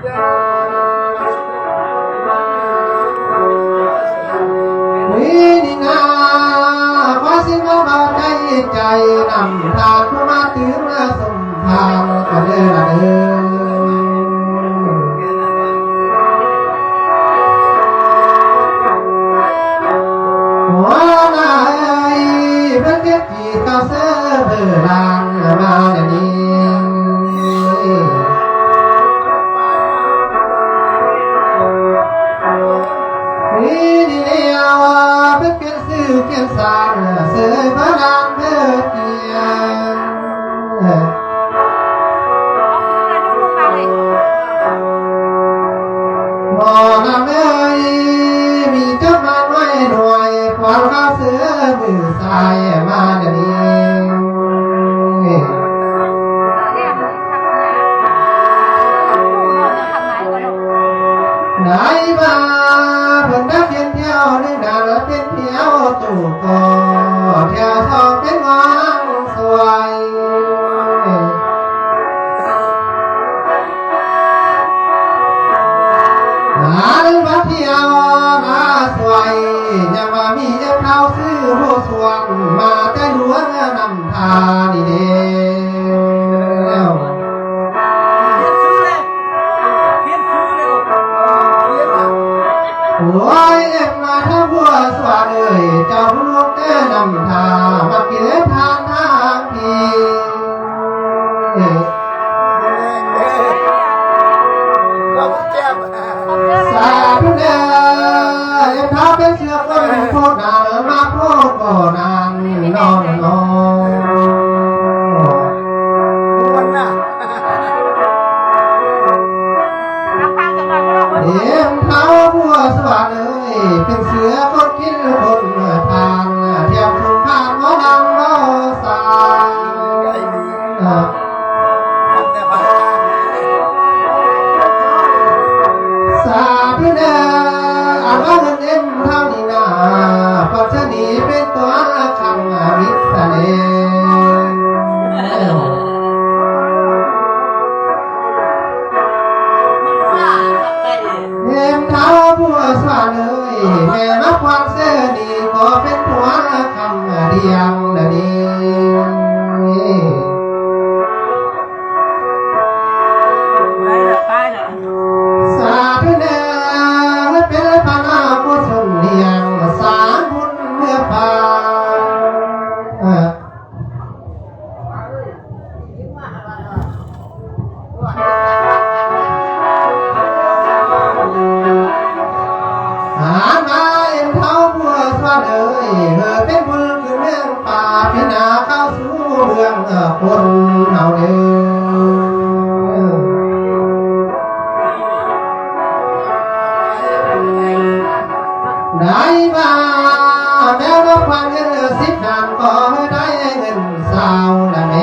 นี่นาขอสิ่งเบาใจใจนำทางผู้มาถึงสมทางก็เดินเดินหัวนายเพื่อนเก็บจีเต้าเสือเบื่อลางมาเดี๋ยวนี้เกียนสารเสือพระนางเมื่อเกียนมองน้ำเอ้ยมีเจ้ามาไว้หน่วยความข้าวเสือมือสายมาเดี๋ยวนี้ไหนมาเพิ่งได้เพียงเที่ยวในนานและเป็นเที่ยวตู่ก่อเที่ยวทองเป็นวางสวยหาเรื่องมาเที่ยวมาสวยยังมามีเจ้าเท้าซื้อผู้สวงมาแต่หลวงนำทาดีเดียวโอ้ยเอ็มมาทั้งบัวสวาเลยเจ้าลูกแก่นำทามาเก็บทานทางพีสาธุเด้อเอ็มท้าเป็นเชือกคนโคตรนานมาโคตรบ่นานนอนนอนเอ็มเท้าบัวสวาเลยเป็นเสือคนกินคนทางเทียมสุพานหมอดังหมอสายสาธุเด้ออาว่าเงินเอ็มเท่านี้นาปัจจุบันเป็นตัวคำวิสเลเอ็มเท้าบัวสวาเลยแม่มาควันเสื้อดีขอเป็นตัวคำเดียงเดีสาธุเด้อเป็นพระนาผู้ชนเลียงสาบุญเมื่อพาหามาเอ็มเท้าบัวสวาเลยเป็นบุญคือเรื่องป่าพินาเข้าสู่เมืองคนเอาเด้ได้มาแม้ว่าฟังเงิน10 นานก็ได้เงินสาวละเม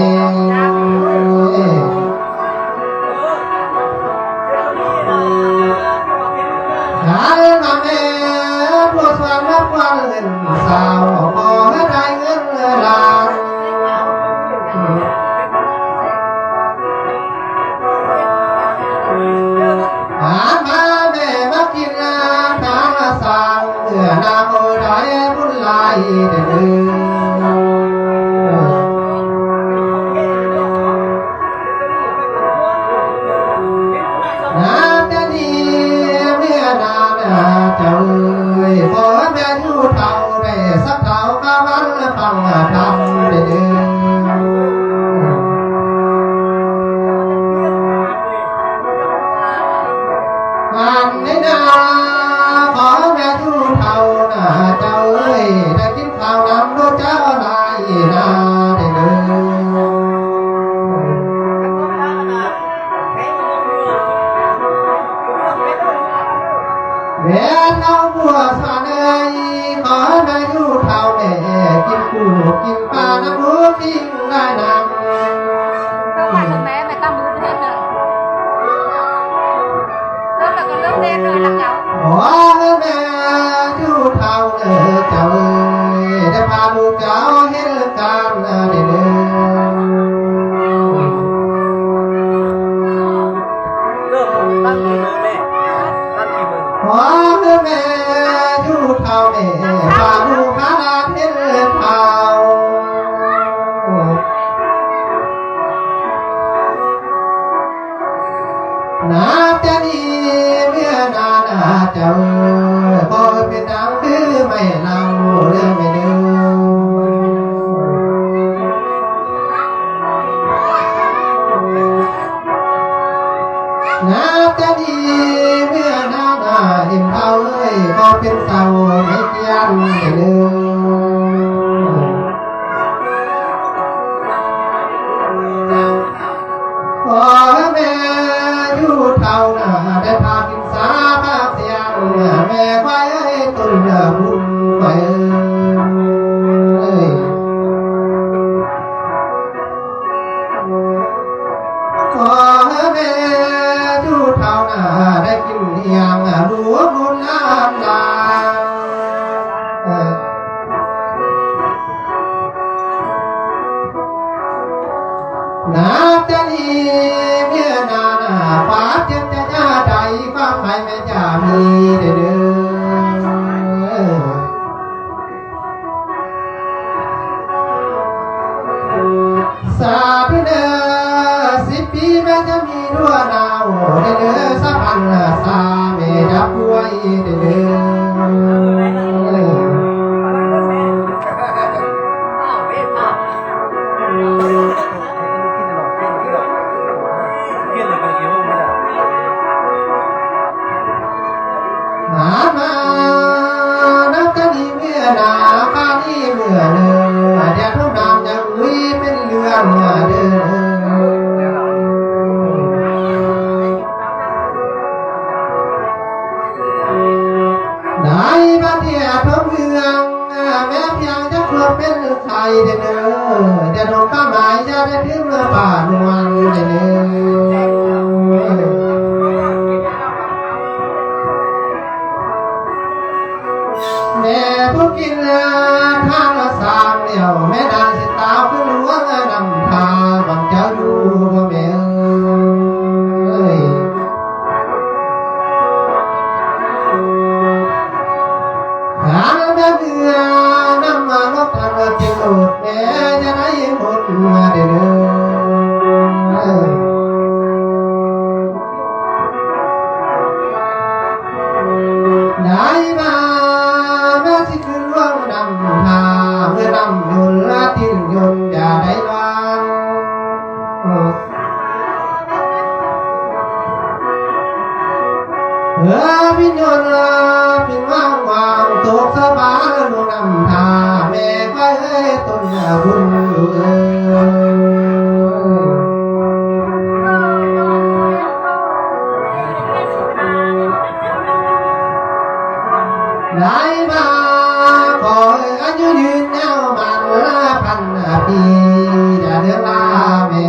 หาเงินมาเมผู้สวรรค์นับวันเงินสาวก็ได้เงินล้านหามาแม่มากินทางสางเมื่อนาโมได้บุญลายเดินน้ำจะดีเมื่อนานเจ้าเลยขอแม่อยู่เท่าได้สักเท่ากะวันฟังทำเดิงานในนาขอแม่ทุเท่านาเจ้าเอ้ยได้กินข้าวน้ำดูเจ้าลายนาได้แม่เอาบัวสานเอ้ยขอแม่ทุเท่าแม่กินกุ้งกินปลาน้ำรู้ปิ้งได้น้ำก็ว่าถึงแม้ไม่ต้องรู้ประเทศเลยเริ่มแต่ก็เริ่มเล่นเลยละเจ้าขอแม่ทุเท่าเอ้ยเจ้าเอ้ยได้พาลูกเจ้าเห็นการได้เลย ตั้งกี่มือแม่ตั้งกี่มือ ขอแม่อยู่เท่าแม่พาลูกพาหลานเห็นเท่านาจะดีเมื่อนาเจ้าพอเป็นดังคือไม่เล่าเรื่องไม่เดินาจะดีเมื่อนาเห็นเขาพอเป็นเสาไม่เที่ยงไม่เดิขอแม่อยู่เท่าได้พากินสาพาเสียงแม่ไว้ตุนบุญไว้ขอแม่อยู่เท่าได้กินเลี้ยงรู้บุญล้านลานาจะดีเมื่อนาฟ้าเจ็บจะย่าใจความหมายแม่จะมีเด้อสาธุเด้อ10 ปีแม่จะมีดัวนาวเด้อสักพันสาแม่จะป่วยเด้อมานับจะดีเมื่อนาป้านี่เมื่อเนื้อเดี๋ยวทุกนามจะอุ้ยเป็นเรื่องเด้อได้บ้านเดียทุกเมืองแม้เพียงจะครบเป็นใครเด้อเดี๋ยวน้องป้าหมายจะได้ถึงเมื่อป่านวันเด้อแม่ผู้กินทางสามเดียวแม่ดันสิตาผู้หลวงนำทาบังเจ้าอยู่บ่แม่เอ้ยหาแม่เบื่อนำมาลบทางเจ็บโอดแม่จะได้หมดเด้อได้มาแม่สิคืนล่วงนำทาเมื่อนำยนต์ละทิ้งยนต์อย่าได้วางพิญญนต์พิญว่างวางตกสบายลงนำทาแม่ไปต้นบุญได้มาขออายุยืนยาวมันพันปีจะเดือดลาแม่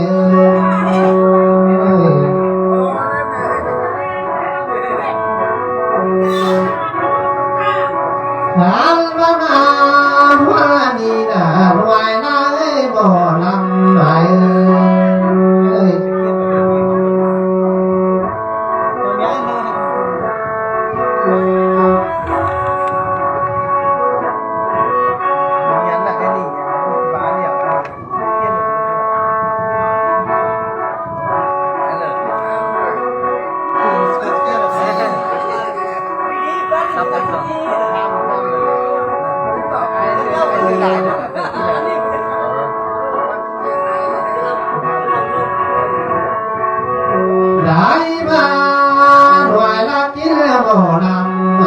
ฟังว่ามาว่านี่นะรวยนะบ่ลำไหลได้มาหน่วยละกินบ่นำไหล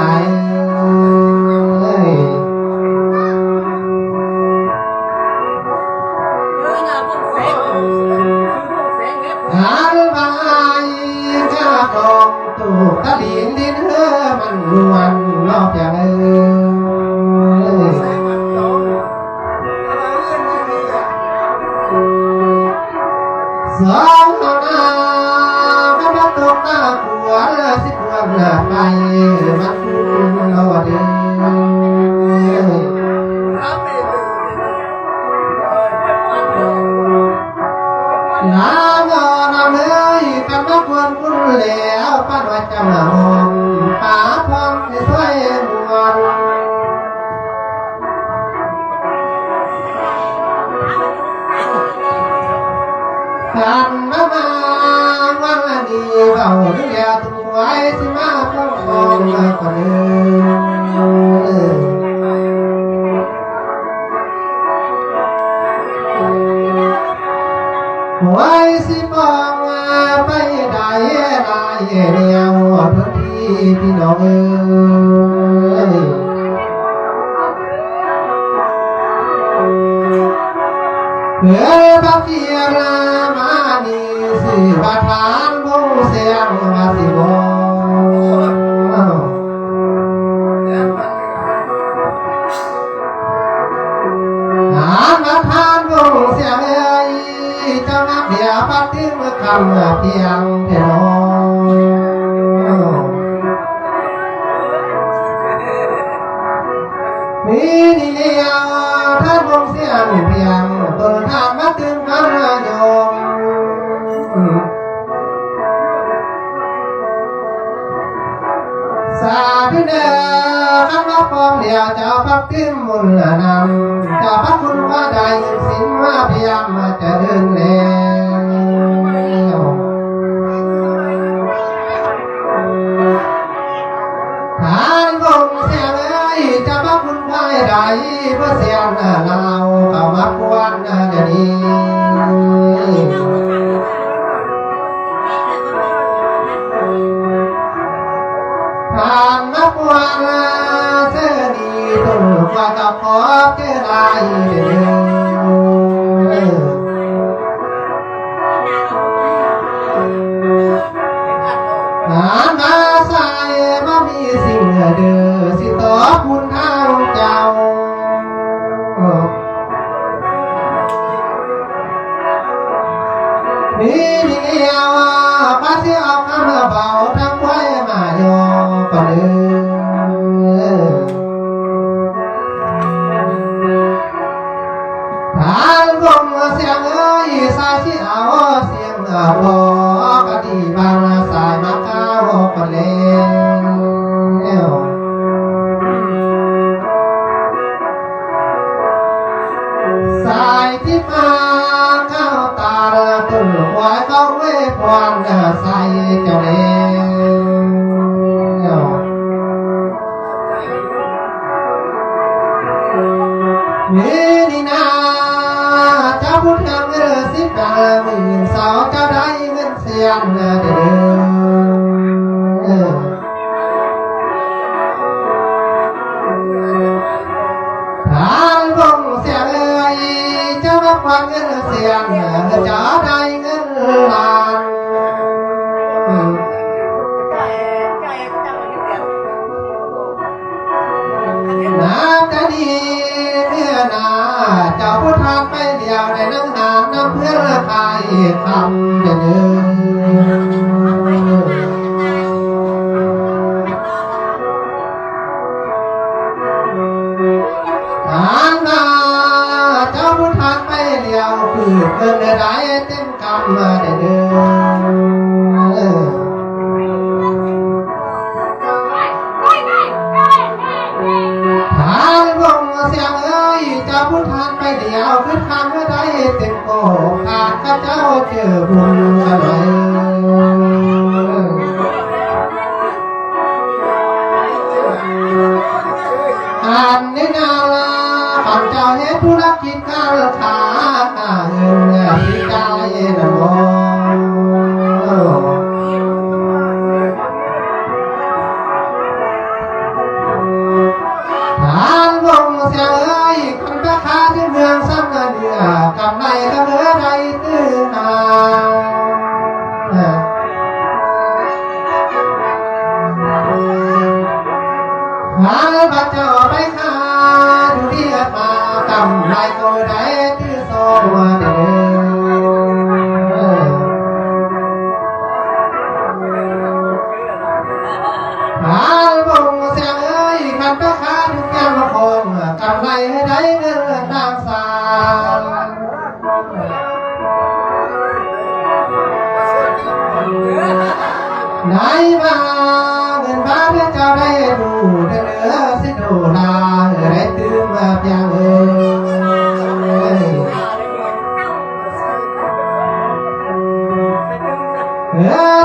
หาบายข้าตองถูกตะลิงดินมันรวนนอกจากสองนาไม่มาตกหน้าขัวสิบวันไปมันเราเดิน น้ำนำเลยกันมาควรคุณแล้วป้าห จำหอมป่าพร้อมที่ช่วยมวลกันมาวันนี้เบาเรียตัวไว้สิมาพบของคนอื่นไว้สิปองไปได้ได้เดียวพื้นที่พี่น้องเพื่อพักเกียรามานีสิบาทานวงเสียงมาสิบมาทานวงเสียงเจ้านักเดียปัดทิ้งคำเพียงเท่ามีนี่เดียวท่านวงเสียงเพียงต้นทางมาถึงกันโยมสาธุเด้อข้างนอกฟองเดียวเจ้าพักทิ้งมุนนำเจ้าพักคุณว่าได้ยินสิ่งมาพยายามมาจะเดินแล้วทานวงเสียงเจ้าพักคุณได้ได้เพื่อเสียงเราเข้ามาควรจะดีทานมาควรเสียดีตุนกว่ากับขอบเจอได้เดินทานมาใส่มามีสิ่งเดือสิต่อคุณทางเจ้านี่นี่เดียวพระเสียเอาคำเบาทั้งไว้มาโยก็เลยทานวงเสียงสายที่เอาเสียงบอกะดีบางสายมาก้าวก็แล้วสายที่มาเข้าตาตุ่นควายเขาเว้พรใส่เจ้าเลี้ยวนี่นาเจ้าพุทธเงินสิบดาหมื่นสาวเจ้าได้เงินเสียงเดิมทานวงเสียงเจ้ารับความเงินเสียงเจ้าได้เงินล้านน้ำจะดีเมื่อนาเจ้าพุทธไปเดียวในน้ำหาน้ำเพื่อใครคำเดินทานนาเจ้าพุทธไปเดียวคือเงินได้เต็มกำเดินทานวงเสียงเจ้าพุทธไปเดียวคือทางเมื่อใดเต็มโกขาดข้าเจ้าเจอบุญอะไรอันนี้นาลาปัญเจ้าเฮ็ดธุรกิจการค้าเงินที่กายนมทานวงเสียงคนราคาที่เมืองซ้ำเงินเดือกำไรก็เหลือใดตื้อนาหาพระเจ้าไปค้าดูดีมากำไรก็ได้ตื้อโซ่เดินหาวงเสียงคันราคาทุกอย่างมาคงกำไรให้ได้เงินนางสาวไหนมา าเพื่อจะได้ดูเดือสิดูลาได้ตื่นมาเพียง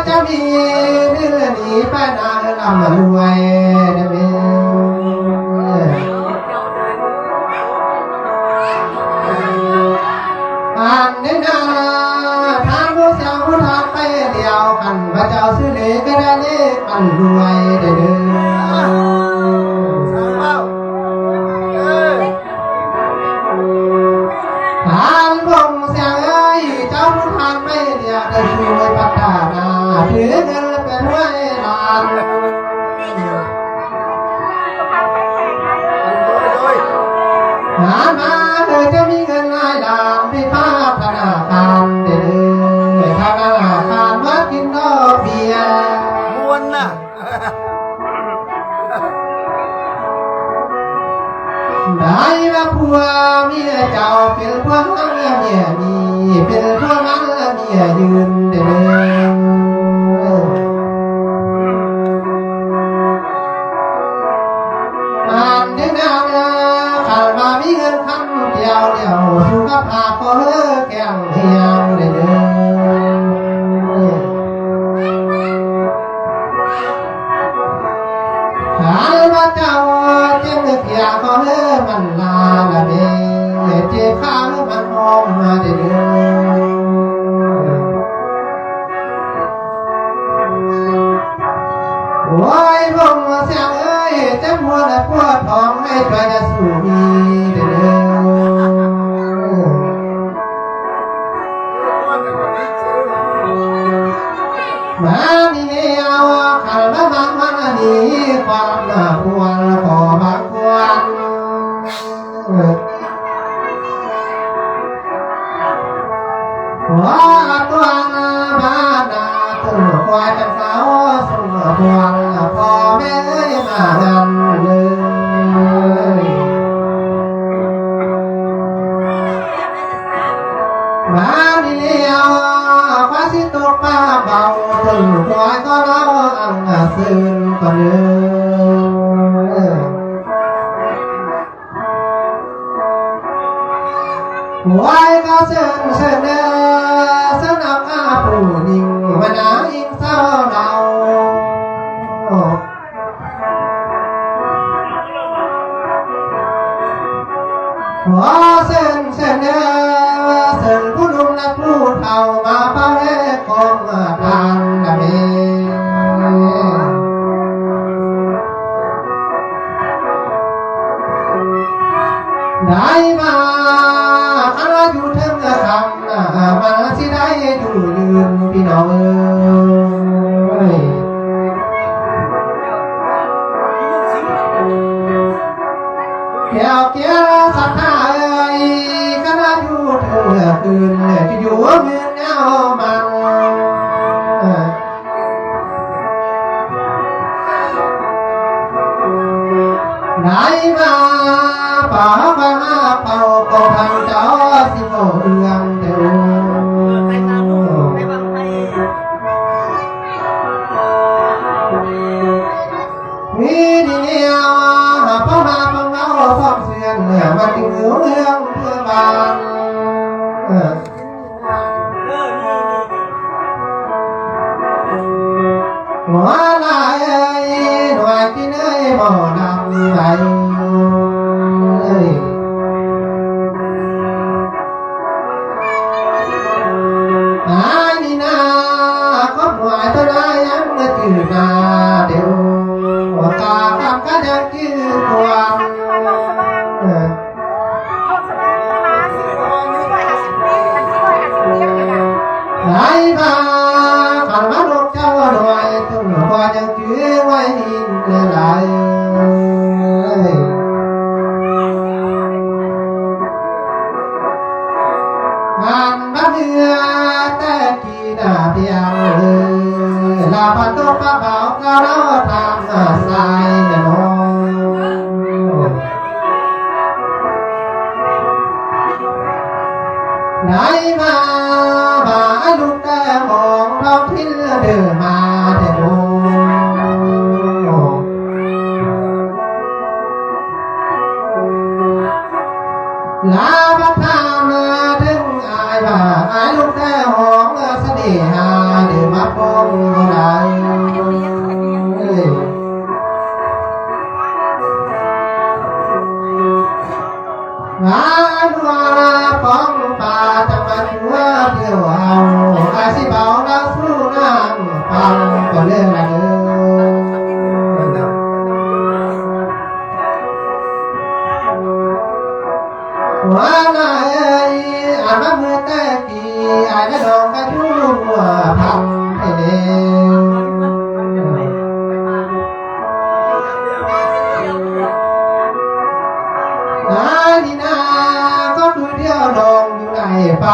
จะมีเรื่องนี้ไปนาลำรวยได้ไหมอ่านในนาทางผู้เสียงผู้ทางไปเดียวกันพระเจ้าซื้อเลยก็ได้เลขมันรวยได้เด้ทางลงเสียงเอ้ยเจ้าผู้ทางไปเดียวได้ช่วยพัฒนาถือเงินเป็นไว้นานหามาเลยจะมีเงินรายล้านไปพัฒนาการเด้อธนาคารมากินดอกเบี้ยมวนน่ะได้มาผัวเมียเจ้าเป็นพวกนั้นเมียมีเป็นพวกนั้นเมียยืนเด้อเดินหน้าขันมามีเงินคำเดียวสุขภาพก็เลิกแก้งเทียงเด้อขันมาเจ้าเจ็บเกียร์ก็เลิกมันลาละเด้เจ็บข้างมันหอมมาเด้อโอ้ยลงเสียงเอ้ยเจ็บหัวและปวดท้องให้ใครจะสู้ดีเด้อมานี่เนี่ยขันมาบังมันนี่ความน่าควรขอบางควรหัวตัวนาบ้านนาตื่นควายเป็นสาวสุ่มพวงพ่อแม่มากันเลยมาดีเลี้ยวฟ้าสิตกป้าเบาตื่นควายก็เล่าอังซึนก็เลยควายก็เส้นเส้นเดินสนับอาผู้นิ่งวันนาอิงเศร้าเราขอเส้นเส้นเดินเส้นผู้นุ่มและผู้เฒ่ามาเฝ้าแลกของทานนะเมได้มาข้าอยู่เทิงคำมาสิได้อยู่ยืนพี่น้องเอ้ยแก้วเกียร์สัทธาเอ้ยข้าอยู่เทิงคืนจะอยู่เมืองเงามันได้มาป่าบ้าเป่าก็ทางเจ้าสิโมเรืองเดียวมีดีเดียวพ่อมาพ่อเงาพ่อเสียงมาถึงเมืองเพื่อบ้านหัวลายหน่วยที่เนยบ่อดำไหลนี่นาคบหน่วยตัวได้ยังเมื่อจืดนาเดียวกาทำก็ยังจืดความไหลมาขันมาลูกเจ้าหน่วยตุ้มกว่ายังจืดไว้หินไหลงานบ้านเรือแต่กีนาเพียงลาพันตุปะเบาก็เราทำสายน้องไหนมาบ่าลูกแต่มองเราทิ้งเดินมาแต่โด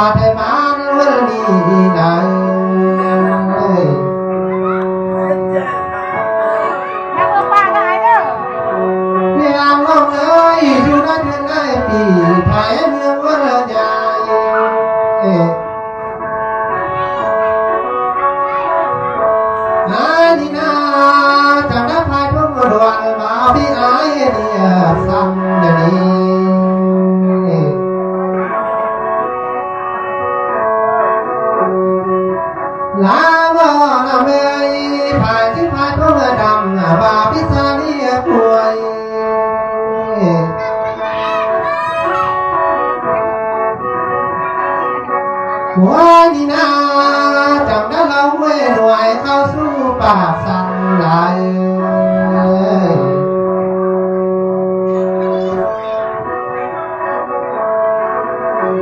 าไทยบ้านวันนี้ได้แม่เออป้าก็หายเด้อ เพียงลงเลยอยู่ได้เพียงได้ปีไทยเมืองวันใหญ่นี่นาจังได้พายทุ่งดวงมาพี่ไอ้เนี่ยซ้ำเดี๋ยวนี้ลาวนาเมยพายที่พายทุ่งดำบาพิษานี่ป่วยหัวนี่นาจังได้เราเว้ยหน่วยเข้าสู้ป่าสังไหล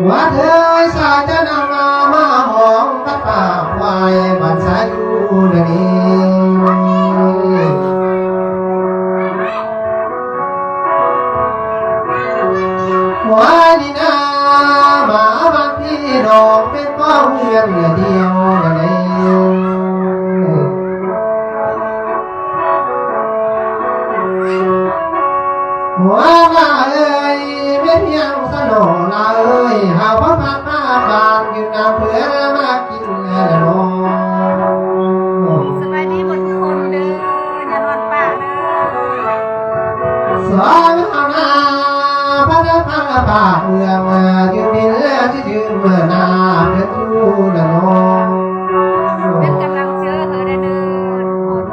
วัดเอ้ยสายจะนำมาหอมกับป่าควายบันสายอยู่เดี๋ยวนี้หัวนี่นาหมาบางที่ดอกเป็นก้อนเวียนเดียวเดี๋ยวนี้หัวว่าเอ้ยไม่เพียงสนองละเอ้ยหาพระพักมาบานยืนนำเพื่อมากินเงินนอง สบายดีหมดทุกคนเด้ออย่านอนป้าเด้อ สองหานาพระพักมาบานเมืองยืนมีเลือที่ยืนเมื่อนาเพื่อทูนนอง เป็นกำลังเจอเธอได้เด้อทุกคน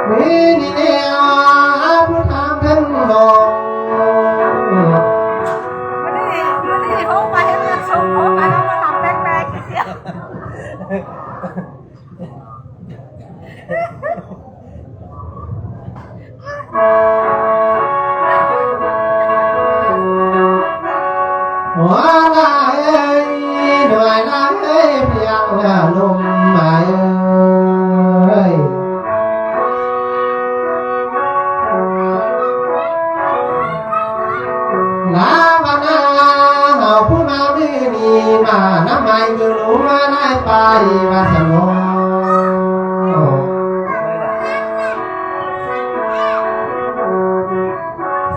มีนี่เดียวผู้ทำถึงลง วันนี้โทรไปให้เลือกส่งโทรไปแล้วมาทำแปลกๆอีกเดียว หัวลายเอ้ยด้วยลายเอ้ยเพียงลมหมายเอ้ยลาวนาเอาผู้มาไม่มีมาน้ำไม่มือรู้มาได้ไปมาสมอง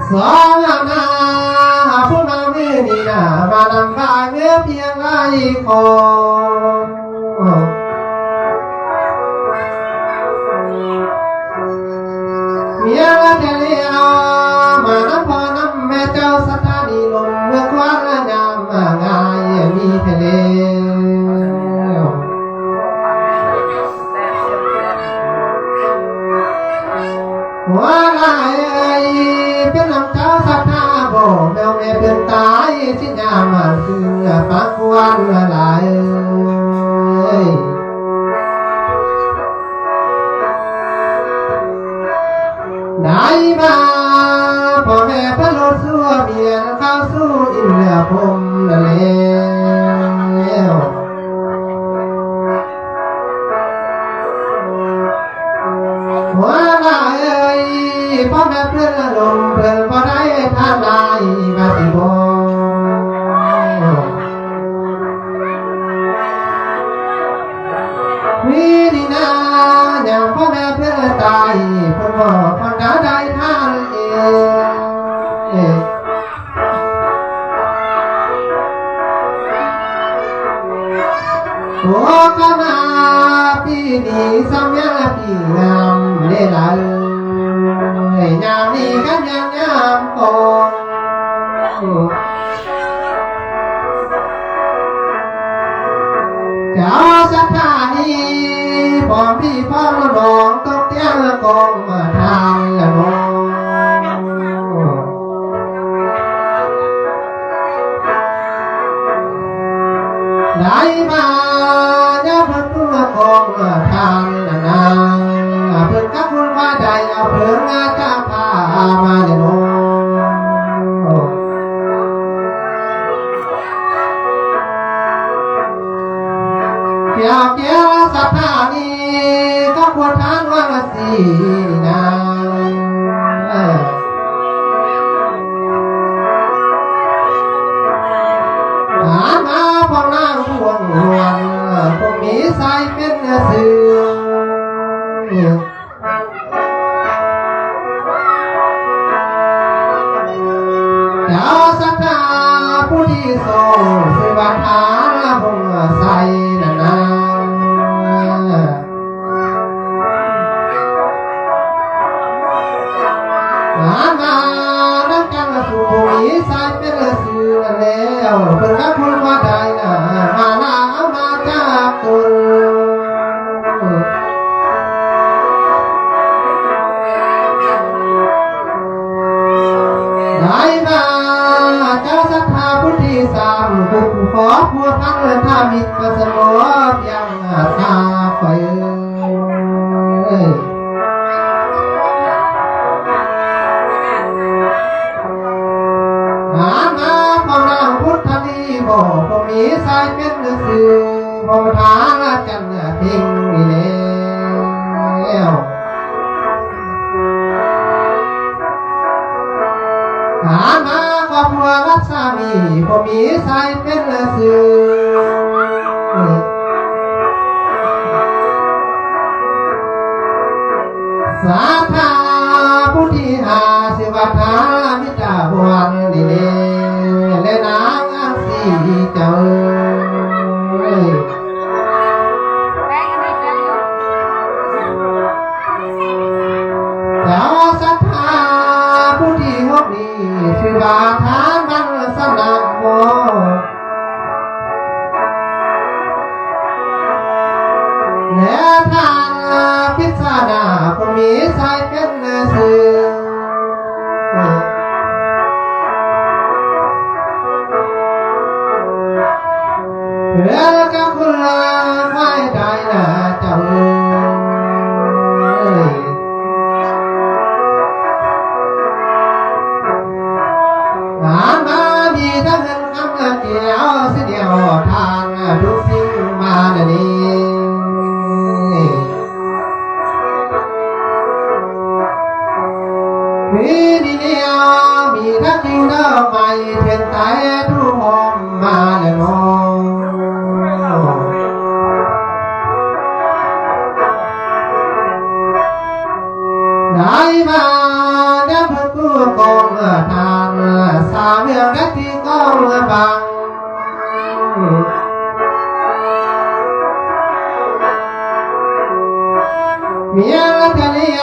สองนาผู้มาไม่มีนามานำพาเนื้อเพียงไรคนเมียละเทเลียวมาน้ำพอน้ำแม่เจ้าสถานีลงเมื่อควันยามง่ายมีเทเลวหัวลายเป็นน้ำเจ้าสัทธาโบแมวแม่เป็นตายที่ยามคือปักควันลายได้มาพ่อแม่พระโลดสู้เมียเข้าสู้อินเหลือพมละแล้วหัวลายพ่อแม่เพื่อนลมเพื่อนพอได้ท่านลายมาสิบวิธีนาอย่างพ่อแม่เพื่อนตายเพื่อนบอกคนหาได้ท่านเองโอ้ก็มาพี่ดีสมัยพี่งามเล่ละยามนี้กันยามโตเจ้าสัทธานีพ่อพี่พ่อน้องตกเตี้ยกองมาทางละน้องได้มาเนี่ยเพิ่งตัวกองมาทางละนางเพิ่งกับคุณว่าใดเอาเพิ่งจะพามาละน้องเกี่ยวเกี่ยวสัทธานีก็ควรทานว่าสีนา เจ้าสัทธาผู้ที่ทรงสืบฐานพงใสนานามานักกันสู่ภูมิสายเป็นสื่อแล้วเปิดกับคุณว่าได้นะมาหน้ามาจากตุนได้มาเจ้าศรัทธาพุทธิสามบุกขอพัวพันธมิตรประสมบยังทาไฟมาพระนางพุทธนีบอกผมมีสายเป็นสื่อบอกทางจันทิ้งนี่แล้วมาครอบครัวรักสามีผมมีสายเป็นสื่อสาธาพุทธิหาสิวัฒามิตาบวนดีเลนางอันสีเจ้าเจ้าสัทธาพุทธิหกนี้สิวัฒามันสนับโมเนื้อทางพิจารณาผู้มีสายเป็นสื่อเพื่อกับคุณไม่ได้นะเจ้ามามีทั้งเงินคำเกี่ยวสิเดียวทางทุกสิ่งมาเดี๋ยวนี้มีดีเดียวมีทั้งจิวเดิมใหม่เทียนใจทุกห้องมาแล้วน้องได้มาเนี่ยเพื่อกู้กองทางสามเรื่องได้ที่กองบังเมียเทลีย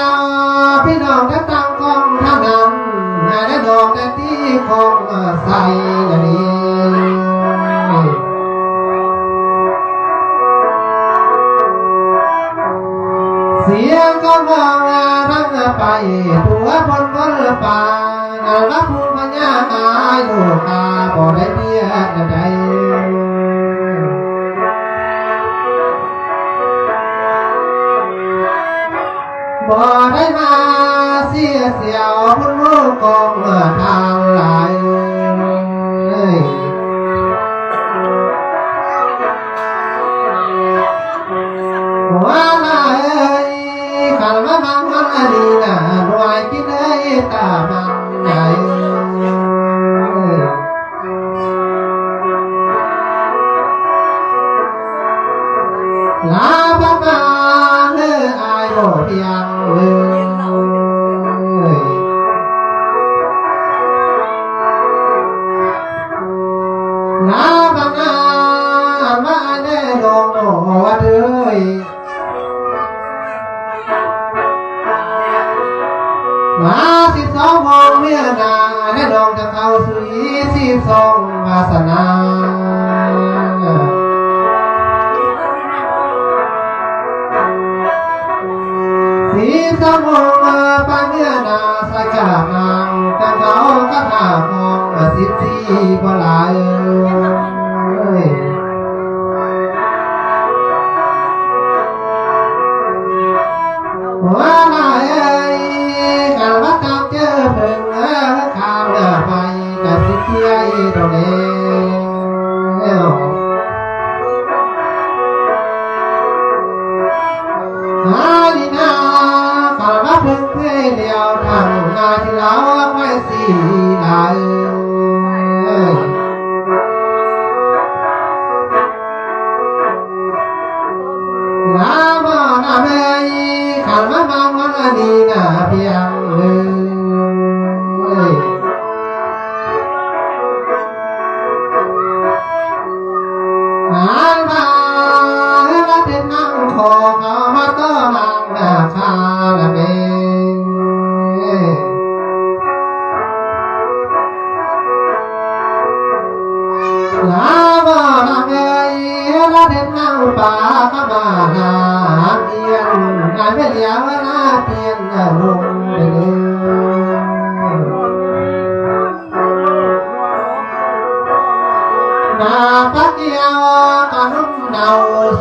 พี่น้องได้ตั้งกองท่านั้นได้ดอกได้ที่กองใส่อย่างนี้เสียงก็มองทั้งไปตัวบนบนป่ารับผู้พญาตายโลกาบ่ได้เพียรใดบ่ได้มาเสียเสียวพุ่นลูกกองทางหลายหัวลายขันมาบังมันดีนะด้วยกินได้ตามันไหนลาบังมาเลืออายโลเพียงเลยลาบังมามาเล่ลงโนวัดเลยมา12โมงเมื่อนาได้ดองจะเข้าสู่12วาสนา12โมงไปเมื่อนาสักการนางกันเขาก็ถามมอง14บ่หลายหัวหน้ากันว่าตามเจอเพิ่งข้าวไปกับสิเที่ยตรงนี้ดีนากันว่าเพิ่งเพื่อเดียวทางงานที่เราไม่สีไหลน้าบ่น้าเมย์ขันมา นีน่าเพียงหายมาละเป็นนั่งคอเขามาต้อนนั่งหน้าชาละเมลาบ่ละเมละเป็นนั่งป่าก็มาหาเพียงงานไม่เลี้ยงหน้าเพียงลงนาพักเดียวกะนุ่มเนา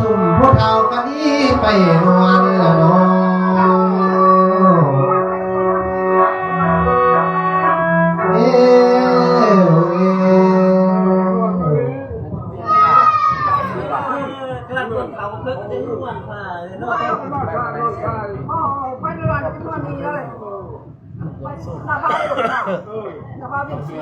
สุ่มผู้เฒ่ากันนี้ไปนวลละน้องเอ้ย กำลังคนเขาเพิ่งจะอ้วนมาเลยเนาะ ไปนวดเป็นนวดดีเลยไปหน้าบ้านหน้าบ้านเป็นชี